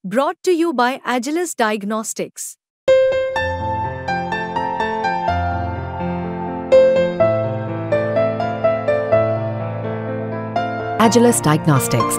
Brought to you by Agilus Diagnostics. Agilus Diagnostics.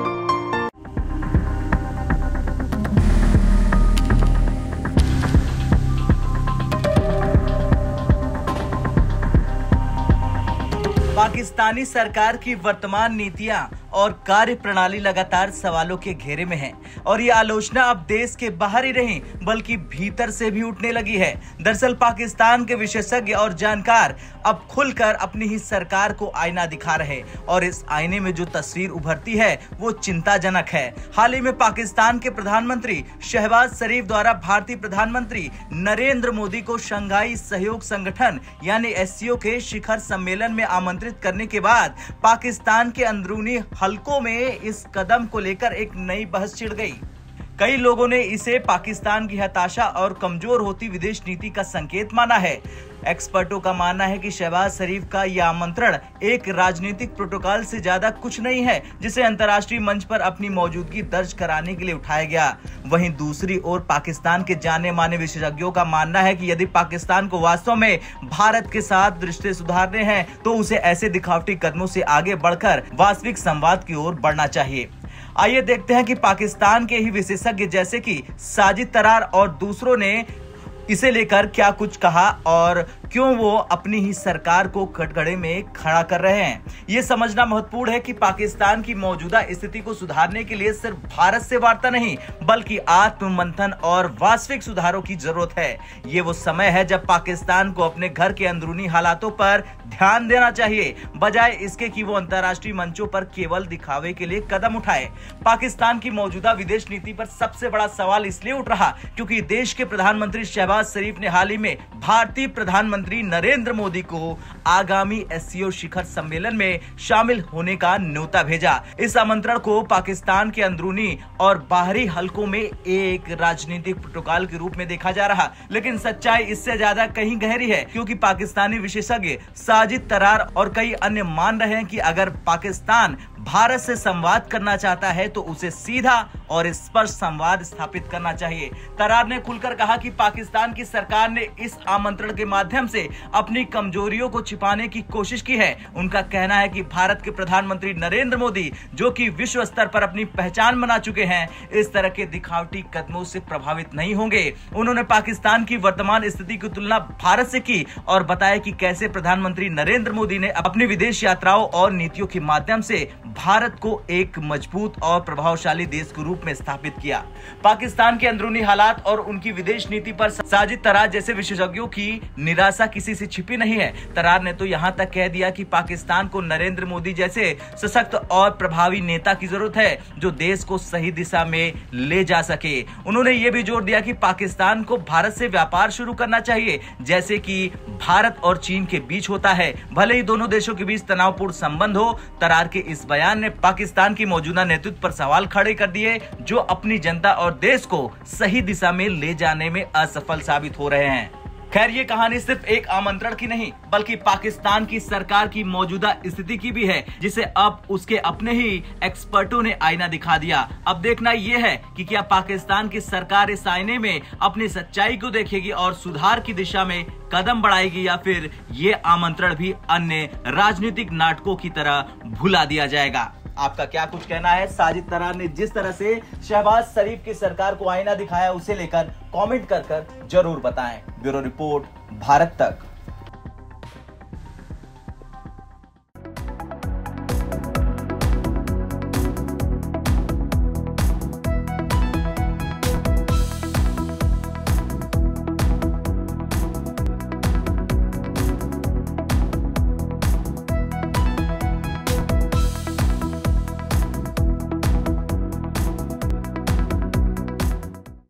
Pakistani सरकार की वर्तमान नीतियां और कार्य प्रणाली लगातार सवालों के घेरे में है और ये आलोचना अब देश के बाहर ही नहीं बल्कि भीतर से भी उठने लगी है। दरअसल पाकिस्तान के विशेषज्ञ और जानकार अब खुलकर अपनी ही सरकार को आईना दिखा रहे और इस आईने में जो तस्वीर उभरती है वो चिंताजनक है। हाल ही में पाकिस्तान के प्रधानमंत्री शहबाज शरीफ द्वारा भारतीय प्रधानमंत्री नरेंद्र मोदी को शंघाई सहयोग संगठन यानी एससीओ के शिखर सम्मेलन में आमंत्रित करने के बाद पाकिस्तान के अंदरूनी हलकों में इस कदम को लेकर एक नई बहस छिड़ गई। कई लोगों ने इसे पाकिस्तान की हताशा और कमजोर होती विदेश नीति का संकेत माना है। एक्सपर्टों का मानना है कि शहबाज शरीफ का यह आमंत्रण एक राजनीतिक प्रोटोकॉल से ज्यादा कुछ नहीं है जिसे अंतर्राष्ट्रीय मंच पर अपनी मौजूदगी दर्ज कराने के लिए उठाया गया। वहीं दूसरी ओर पाकिस्तान के जाने माने विशेषज्ञों का मानना है कि यदि पाकिस्तान को वास्तव में भारत के साथ रिश्ते सुधारने हैं तो उसे ऐसे दिखावटी कदमों से आगे बढ़कर वास्तविक संवाद की ओर बढ़ना चाहिए। आइए देखते हैं कि पाकिस्तान के ही विशेषज्ञ जैसे कि साजिद तरार और दूसरों ने इसे लेकर क्या कुछ कहा और क्यों वो अपनी ही सरकार को कटघरे में खड़ा कर रहे हैं। ये समझना महत्वपूर्ण है कि पाकिस्तान की मौजूदा स्थिति को सुधारने के लिए सिर्फ भारत से वार्ता नहीं बल्कि आत्ममंथन और वास्तविक सुधारों की जरूरत है। ये वो समय है जब पाकिस्तान को अपने घर के अंदरूनी हालातों पर ध्यान देना चाहिए बजाय इसके कि वो अंतर्राष्ट्रीय मंचों पर केवल दिखावे के लिए कदम उठाए। पाकिस्तान की मौजूदा विदेश नीति पर सबसे बड़ा सवाल इसलिए उठ रहा क्योंकि देश के प्रधानमंत्री शहबाज शरीफ ने हाल ही में भारतीय प्रधानमंत्री नरेंद्र मोदी को आगामी एससीओ शिखर सम्मेलन में शामिल होने का न्योता भेजा। इस आमंत्रण को पाकिस्तान के अंदरूनी और बाहरी हलकों में एक राजनीतिक प्रोटोकॉल के रूप में देखा जा रहा, लेकिन सच्चाई इससे ज्यादा कहीं गहरी है क्योंकि पाकिस्तानी विशेषज्ञ साजिद तरार और कई अन्य मान रहे हैं कि अगर पाकिस्तान भारत से संवाद करना चाहता है तो उसे सीधा और स्पष्ट संवाद स्थापित करना चाहिए। तरार ने खुलकर कहा कि पाकिस्तान की सरकार ने इस आमंत्रण के माध्यम से अपनी कमजोरियों को छिपाने की कोशिश की है। उनका कहना है कि भारत के प्रधानमंत्री नरेंद्र मोदी जो कि विश्व स्तर पर अपनी पहचान बना चुके हैं इस तरह के दिखावटी कदमों से प्रभावित नहीं होंगे। उन्होंने पाकिस्तान की वर्तमान स्थिति की तुलना भारत से की और बताया कि कैसे प्रधानमंत्री नरेंद्र मोदी ने अपनी विदेश यात्राओं और नीतियों के माध्यम से भारत को एक मजबूत और प्रभावशाली देश के रूप में स्थापित किया। पाकिस्तान के अंदरूनी हालात और उनकी विदेश नीति पर साजिद तरार जैसे विशेषज्ञों की निराशा किसी से छिपी नहीं है। तरार ने तो यहां तक कह दिया कि पाकिस्तान को नरेंद्र मोदी जैसे सशक्त और प्रभावी नेता की जरूरत है जो देश को सही दिशा में ले जा सके। उन्होंने ये भी जोर दिया कि पाकिस्तान को भारत से व्यापार शुरू करना चाहिए जैसे कि भारत और चीन के बीच होता है, भले ही दोनों देशों के बीच तनावपूर्ण संबंध हो। तरार के इस बयान ने पाकिस्तान की मौजूदा नेतृत्व पर सवाल खड़े कर दिए जो अपनी जनता और देश को सही दिशा में ले जाने में असफल साबित हो रहे हैं। खैर ये कहानी सिर्फ एक आमंत्रण की नहीं बल्कि पाकिस्तान की सरकार की मौजूदा स्थिति की भी है जिसे अब उसके अपने ही एक्सपर्टों ने आईना दिखा दिया। अब देखना यह है कि क्या पाकिस्तान की सरकार इस आईने में अपनी सच्चाई को देखेगी और सुधार की दिशा में कदम बढ़ाएगी या फिर ये आमंत्रण भी अन्य राजनीतिक नाटकों की तरह भुला दिया जाएगा। आपका क्या कुछ कहना है? साजिद तरार ने जिस तरह से शहबाज शरीफ की सरकार को आईना दिखाया उसे लेकर कमेंट कर जरूर बताएं। ब्यूरो रिपोर्ट, भारत तक।